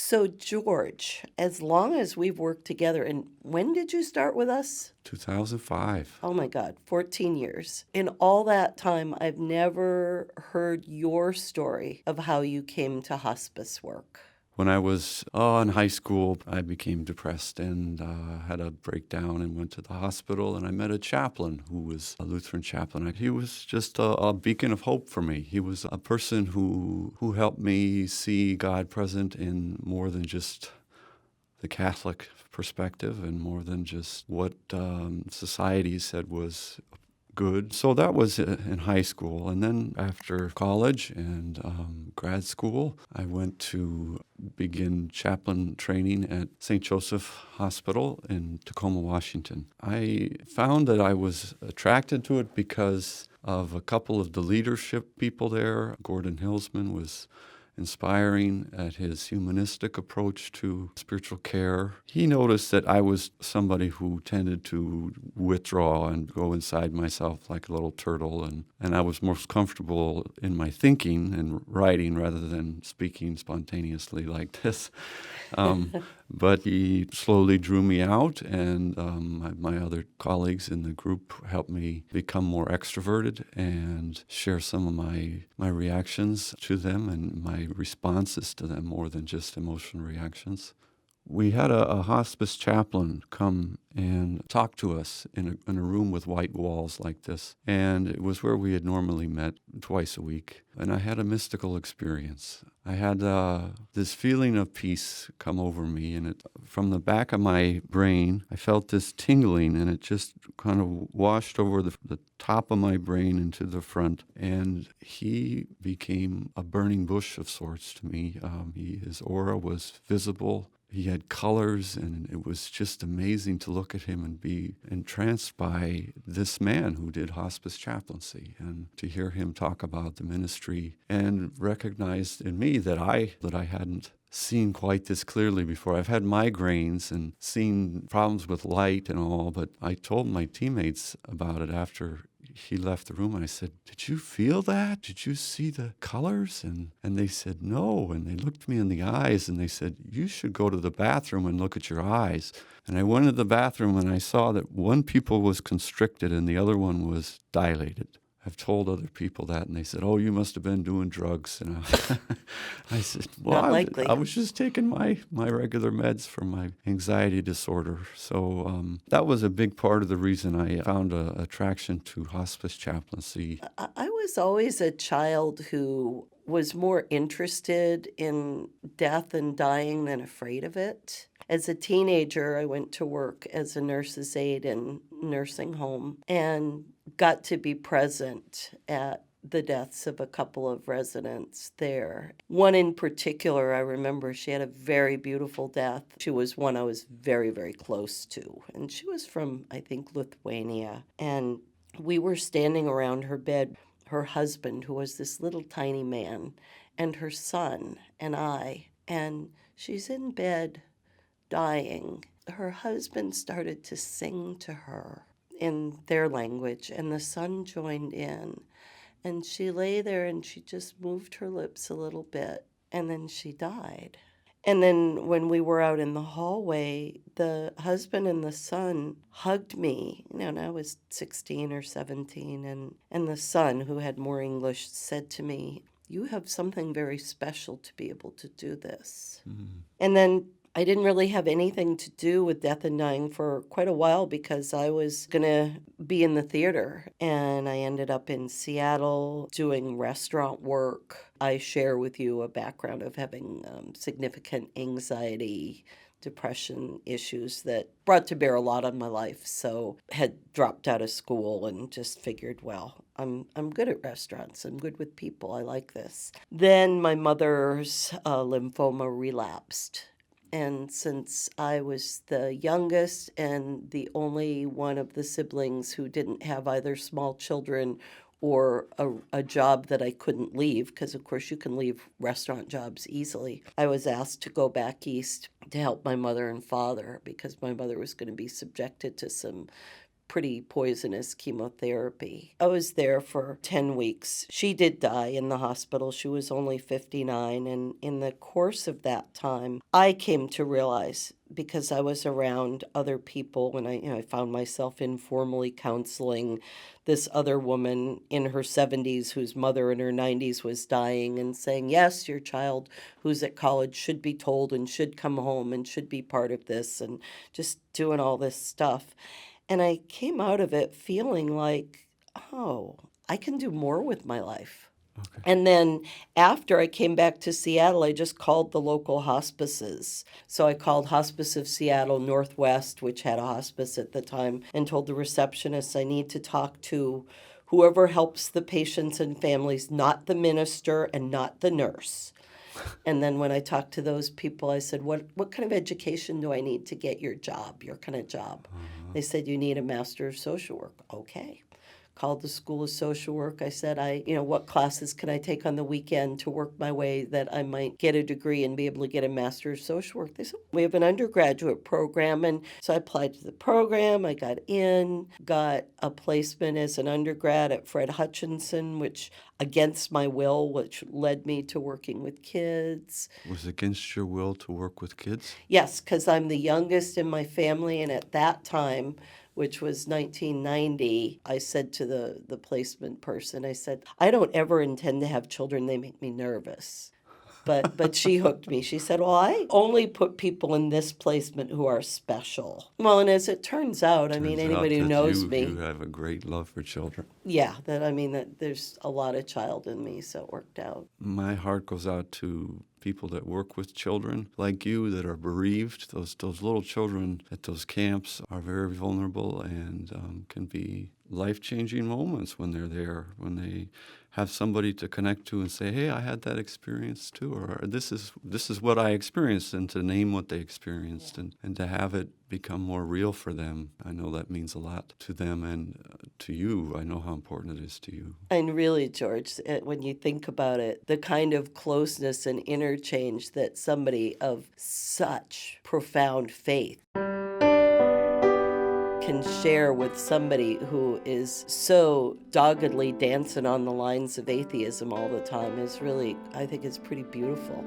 So, George, as long as we've worked together, and when did you start with us? 2005. Oh my God, 14 years. In all that time, I've never heard your story of how you came to hospice work. When I was in high school, I became depressed and had a breakdown and went to the hospital. And I met a chaplain who was a Lutheran chaplain. He was just a beacon of hope for me. He was a person who helped me see God present in more than just the Catholic perspective and more than just what society said was good. So that was in high school. And then after college and grad school, I went to begin chaplain training at St. Joseph Hospital in Tacoma, Washington. I found that I was attracted to it because of a couple of the leadership people there. Gordon Hillsman was inspiring at his humanistic approach to spiritual care. He noticed that I was somebody who tended to withdraw and go inside myself like a little turtle, and I was most comfortable in my thinking and writing rather than speaking spontaneously like this. But he slowly drew me out, and my other colleagues in the group helped me become more extroverted and share some of my reactions to them and my responses to them more than just emotional reactions. We had a hospice chaplain come and talk to us in a room with white walls like this. And it was where we had normally met twice a week. And I had a mystical experience. I had this feeling of peace come over me. And from the back of my brain, I felt this tingling, and it just kind of washed over the top of my brain into the front. And he became a burning bush of sorts to me. His aura was visible. He had colors, and it was just amazing to look at him and be entranced by this man who did hospice chaplaincy, and to hear him talk about the ministry and recognize in me that I hadn't seen quite this clearly before. I've had migraines and seen problems with light and all, but I told my teammates about it after he left the room, and I said, "Did you feel that? Did you see the colors?" And they said, "No." And they looked me in the eyes and they said, "You should go to the bathroom and look at your eyes." And I went to the bathroom and I saw that one pupil was constricted and the other one was dilated. I've told other people that, and they said, "Oh, you must have been doing drugs." And I said, "Well, Not likely. I was just taking my regular meds for my anxiety disorder." So that was a big part of the reason I found an attraction to hospice chaplaincy. I was always a child who was more interested in death and dying than afraid of it. As a teenager, I went to work as a nurse's aide in a nursing home and got to be present at the deaths of a couple of residents there. One in particular, I remember she had a very beautiful death. She was one I was very, very close to. And she was from, I think, Lithuania. And we were standing around her bed, her husband, who was this little tiny man, and her son, and I. And she's in bed dying. Her husband started to sing to her in their language, and the son joined in. And she lay there and she just moved her lips a little bit, and then she died. And then when we were out in the hallway, the husband and the son hugged me, and I was 16 or 17, and the son, who had more English, said to me, "You have something very special to be able to do this." And then I didn't really have anything to do with death and dying for quite a while because I was going to be in the theater. And I ended up in Seattle doing restaurant work. I share with you a background of having significant anxiety, depression issues that brought to bear a lot on my life. So had dropped out of school and just figured, well, I'm good at restaurants. I'm good with people. I like this. Then my mother's lymphoma relapsed. And since I was the youngest and the only one of the siblings who didn't have either small children or a job that I couldn't leave, because of course you can leave restaurant jobs easily, I was asked to go back east to help my mother and father because my mother was going to be subjected to some pretty poisonous chemotherapy. I was there for 10 weeks. She did die in the hospital. She was only 59. And in the course of that time, I came to realize, because I was around other people and I found myself informally counseling this other woman in her 70s whose mother in her 90s was dying, and saying, yes, your child who's at college should be told and should come home and should be part of this, and just doing all this stuff. And I came out of it feeling like, oh, I can do more with my life. Okay. And then after I came back to Seattle, I just called the local hospices. So I called Hospice of Seattle Northwest, which had a hospice at the time, and told the receptionist I need to talk to whoever helps the patients and families, not the minister and not the nurse. And then when I talked to those people, I said, what kind of education do I need to get your job, your kind of job? They said, you need a Master of Social Work. Okay. Called the School of Social Work. I said, what classes can I take on the weekend to work my way that I might get a degree and be able to get a Master of Social Work? They said, we have an undergraduate program. And so I applied to the program. I got a placement as an undergrad at Fred Hutchinson, which against my will, which led me to working with kids. Was it against your will to work with kids? Yes, because I'm the youngest in my family. And at that time, which was 1990, I said to the placement person, I said, I don't ever intend to have children. They make me nervous. But she hooked me. She said, well, I only put people in this placement who are special. Well, and as it turns out, anybody who knows me. You have a great love for children. Yeah, that there's a lot of child in me, so it worked out. My heart goes out to people that work with children like you that are bereaved. Those little children at those camps are very vulnerable and can be life-changing moments when they're there, when they have somebody to connect to and say, hey, I had that experience too, or this is what I experienced, and to name what they experienced and to have it become more real for them. I know that means a lot to them and to you. I know how important it is to you. And really, George, when you think about it, the kind of closeness and interchange that somebody of such profound faith can share with somebody who is so doggedly dancing on the lines of atheism all the time is really, I think, is pretty beautiful.